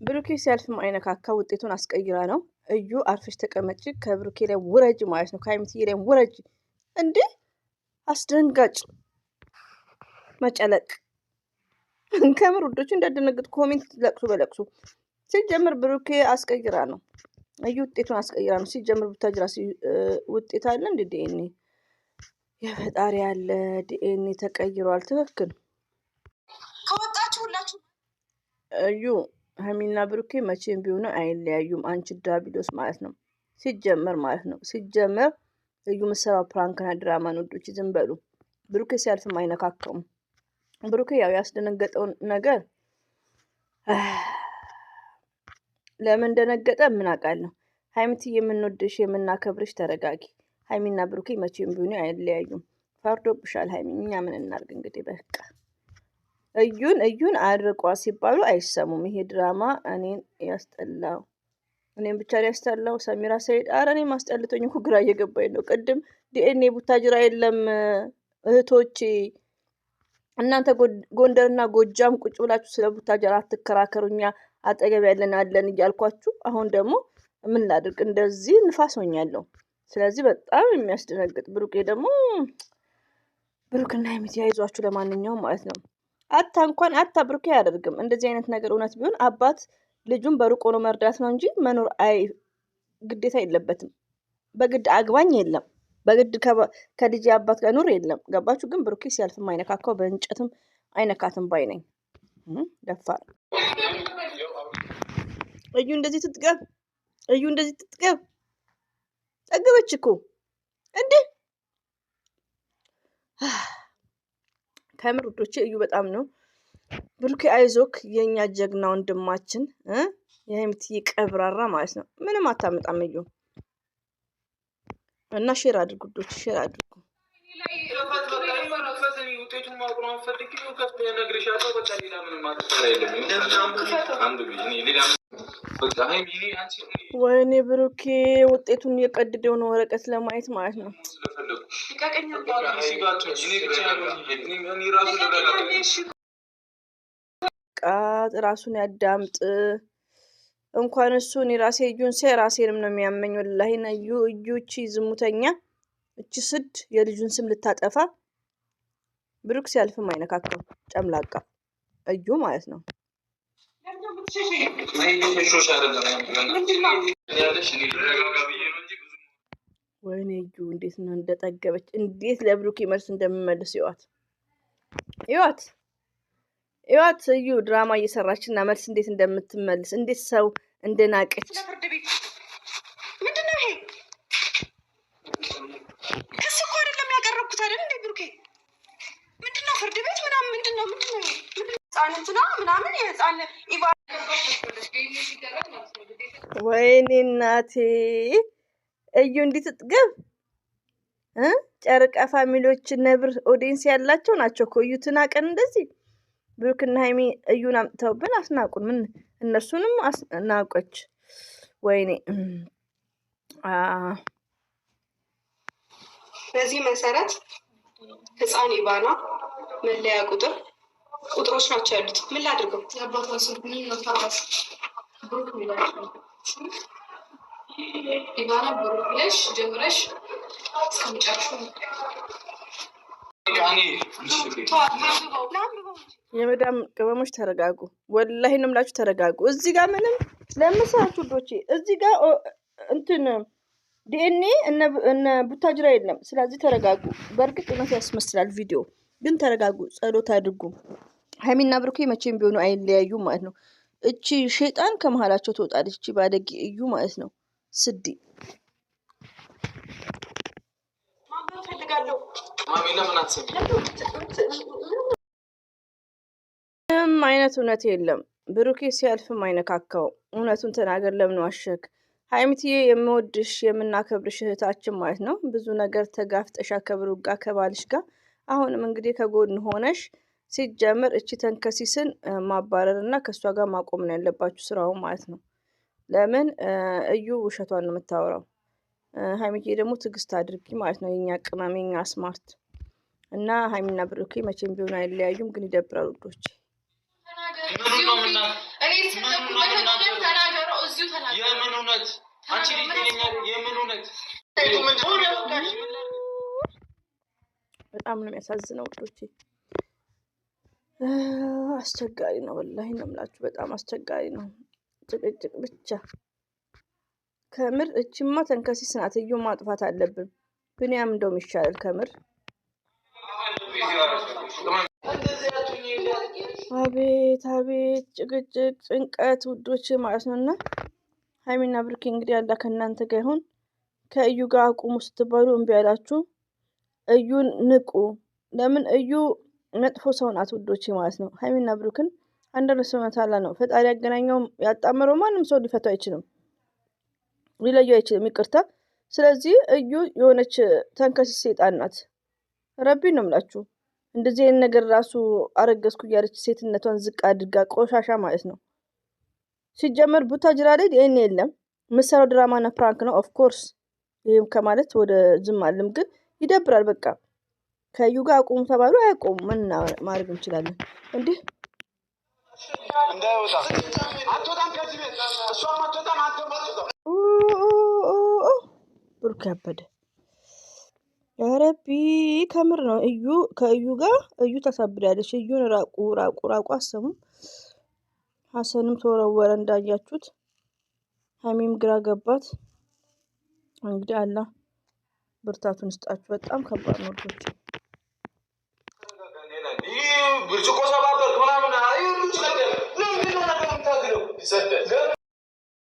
ብሩኬ ሲያልፍም አይነካካ ውጤቱን አስቀይራ ነው። እዩ አርፈሽ ተቀመጪ ከብሩኬ ላይ ውረጅ ማለት ነው። ከሀይሚትዬ ላይ ውረጅ እንዴ! አስደንጋጭ መጨለቅ ከምር ውዶቹ እንዳደነግጥ ኮሜንት ለቅሱ በለቅሱ። ሲጀምር ብሩኬ አስቀይራ ነው። እዩ ውጤቱን አስቀይራ ነው። ሲጀምር ቡታጅራ ውጤት አለ እንዴ? ዲኤንኤ የፈጣሪ ያለ ዲኤንኤ ተቀይሯል። ትክክል ከወጣችሁ ሁላችሁ እዩ ሀይሚና ብሩኬ መቼም ቢሆኑ አይለያዩም። አንቺ ዳቢሎስ ማለት ነው። ሲጀመር ማለት ነው። ሲጀመር እዩ ምሰራው ፕራንክና ድራማ ውዶች ዝም በሉ። ብሩኬ ሲያልፍም አይነካከውም። ብሩኬ ያው ያስደነገጠውን ነገር ለምን እንደነገጠ ምን አውቃለሁ። ሀይሚቲ የምንወድሽ የምናከብርሽ ተረጋጊ። ሀይሚና ብሩኬ መቼም ቢሆኑ አይለያዩም። ፈርዶብሻል ሀይሚ። እኛ ምን እናርግ እንግዲህ በቃ እዩን አድርቋ ሲባሉ አይሰሙም። ይሄ ድራማ እኔን ያስጠላው እኔም ብቻ ያስጠላው ሰሚራ ሰይድ። ኧረ እኔ ማስጠልቶኝ እኮ ግራ እየገባኝ ነው። ቅድም ዲኤንኤ ቡታጅራ የለም እህቶቼ፣ እናንተ ጎንደርና ጎጃም ቁጭ ብላችሁ ስለ ቡታጅራ አትከራከሩኛ አጠገብ ያለን አለን እያልኳችሁ፣ አሁን ደግሞ ምን ላድርግ እንደዚህ ንፋስ ሆኛለሁ። ስለዚህ በጣም የሚያስደነግጥ ብሩኬ ደግሞ ብሩክና ሀይሚት ያይዟችሁ ለማንኛውም ማለት ነው። አታ ብሩኬ አያደርግም እንደዚህ አይነት ነገር። እውነት ቢሆን አባት ልጁን በሩቅ ሆኖ መርዳት ነው እንጂ መኖር ግዴታ የለበትም። በግድ አግባኝ የለም። በግድ ከልጅ አባት ጋር ኑር የለም። ገባችሁ? ግን ብሩኬ ሲያልፍም አይነካካው በእንጨትም አይነካትም ባይ ነኝ። ደፋር እዩ እንደዚህ ትጥገብ ጠገበች እኮ እንዴ! ከምር ውዶቼ እዩ በጣም ነው። ብሩኬ አይዞክ የኛ ጀግና ወንድማችን የሀይሚትዬ ቀብራራ ማለት ነው። ምንም አታመጣም እዩ። እና ሼር አድርጉ ውዶች፣ ሼር አድርጉ። ወይኔ ብሩኬ ውጤቱን እየቀደደው ነው ወረቀት ለማየት ማለት ነው። ቃጥ ራሱን ያዳምጥ። እንኳን እሱ እኔ ራሴ እዩን ሳይ ራሴንም ነው የሚያመኝ። ወላሂ እዩ እቺ ዝሙተኛ፣ እቺ ስድ የልጁን ስም ልታጠፋ። ብሩክ ሲያልፍም አይነካከው ጨምላቃ እዩ ማለት ነው። ወይኔ እዩ እንዴት ነው እንደጠገበች! እንዴት ለብሩክ መልስ እንደምመልስ ይዋት እዩ ድራማ እየሰራች እና መልስ እንዴት እንደምትመልስ፣ እንዴት ሰው እንደናቀች። ምንድነው ይሄ? ክስ እኮ አይደለም ያቀረብኩት አይደል እንዴ ብሩኬ? ምንድነው ፍርድ ቤት ምናምን ምንድነው ይሄ? ህጻንትና ምናምን የህጻን ወይኔ እናቴ እዩ እንዴት ትጥገብ! ጨርቃ ፋሚሊዎች ነብር ኦዲየንስ ያላቸው ናቸው እኮ እዩ ትናቀን እንደዚህ። ብሩክና ሀይሚ እዩን አምጥተውብን አስናቁን። ምን እነሱንም አስናቆች። ወይኔ በዚህ መሰረት ህፃን ኢቫና መለያ ቁጥሮች ናቸው ያሉት። ምን ላድርገው? የአባቷን ስልክ ነው ታባስ ብሩክ ሚላችሁ ኢቫና ብሩክ ብለሽ ጀምረሽ እስከምጨርሹ የመዳም ቅመሞች ተረጋጉ። ወላሂ ነው የምላችሁ ተረጋጉ። እዚህ ጋር ምንም ለምሳችሁ ውዶቼ፣ እዚህ ጋር እንትን ዲኤንኤ እነ ቡታጅራ የለም። ስለዚህ ተረጋጉ። በእርግጥ እውነት ያስመስላል ቪዲዮ፣ ግን ተረጋጉ፣ ጸሎት አድርጉ። ሀይሚና ብሩኬ መቼም ቢሆኑ አይለያዩ ማለት ነው። እቺ ሸይጣን ከመሀላቸው ትወጣለች። እቺ ባለጌ እዩ ማለት ነው። ስዲ ምንም አይነት እውነት የለም። ብሩኬ ሲያልፍም አይነካካው። እውነቱን ተናገር። ለምን ዋሸክ? ሀይሚትዬ የምወድሽ የምናከብርሽ እህታችን ማለት ነው። ብዙ ነገር ተጋፍጠሻ ከብሩክ ጋር ከባልሽ ጋር። አሁንም እንግዲህ ከጎን ሆነሽ ሲጀምር እቺ ተንከሲስን ማባረር እና ከእሷ ጋር ማቆም ነው ያለባችሁ ስራውን ማለት ነው። ለምን እዩ ውሸቷን ነው የምታወራው። ሀይሚዬ ደግሞ ትዕግስት አድርጊ ማለት ነው። የኛ ቅመም የኛ ስማርት እና ሀይሚና ብሩኬ መቼም ቢሆን አይለያዩም። ግን ይደብራል ውዶች። የምን እውነት አንቺ የምን እውነት በጣም ነው የሚያሳዝነው ውዶቼ። አስቸጋሪ ነው ወላሂ ነው የምላችሁ። በጣም አስቸጋሪ ነው። ጭቅጭቅ ብቻ ከምር። እቺማ ተንከሲስ ናት። እዩ ማጥፋት አለብን። ብንያም እንደውም ይሻላል ከምር። አቤት አቤት ጭቅጭቅ ጭንቀት ውዶች ማለት ነውና ሀይሚና ብሩኬ እንግዲህ ያላ ከእናንተ ጋር ይሁን። ከእዩ ጋር አቁሙ ስትባሉ እምቢ ያላችሁ እዩን ንቁ። ለምን እዩ መጥፎ ሰው ናት ውዶች ማለት ነው። ሀይሚና ብሩክን አንድ ረሰመት አላ ነው ፈጣሪ ያገናኘው ያጣመረው። ማንም ሰው ሊፈታው አይችልም፣ ሊለየው አይችልም። ይቅርታ። ስለዚህ እዩ የሆነች ተንከሲስ ሴጣን ናት። ረቢ ነው የምላችሁ። እንደዚህ አይነት ነገር ራሱ አረገዝኩ እያለች ሴትነቷን ዝቅ አድርጋ ቆሻሻ ማለት ነው። ሲጀመር ቡታጅራ ላይ ይሄን የለም ምሰራው ድራማና ፕራንክ ነው ኦፍ ኮርስ። ይሄም ከማለት ወደ ዝም አለም፣ ግን ይደብራል። በቃ ከዩ ጋር አቁሙ ተባሉ አያቆሙ። ምን ማድረግ እንችላለን እንዴ? እንዳይወጣ አትወጣም ከዚህ ቤት እሷም አትወጣም አንተም ብሩክ ያበደ ያረቢ ከምር ነው። እዩ ከእዩ ጋር እዩ ተሳብዳለች። እዩን ራቁ ራቁ ራቁ አሰሙ። ሀሰንም ተወረወረ እንዳያችሁት። ሀይሚም ግራ ገባት። እንግዲህ አላህ ብርታቱን ይስጣችሁ። በጣም ከባድ ነው ልጆች። ብርጭቆ ሰባበር ምናምን አይ ልጅ ነገር ነው